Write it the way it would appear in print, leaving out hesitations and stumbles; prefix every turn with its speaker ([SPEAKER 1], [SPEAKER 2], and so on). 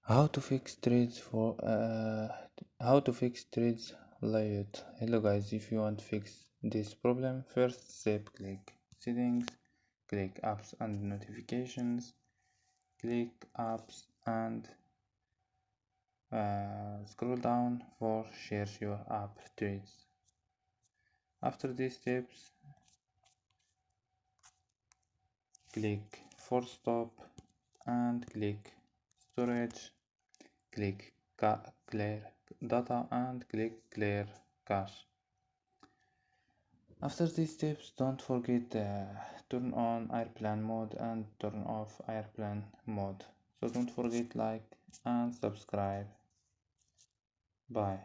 [SPEAKER 1] How to fix trades for how to fix trades layout. Hello guys, if you want to fix this problem, first step click settings, click apps and notifications, click apps and scroll down for share your app trades. After these steps, click force stop and click storage, click clear data and click clear cache. After these steps, don't forget turn on airplane mode and turn off airplane mode. So don't forget like and subscribe. Bye.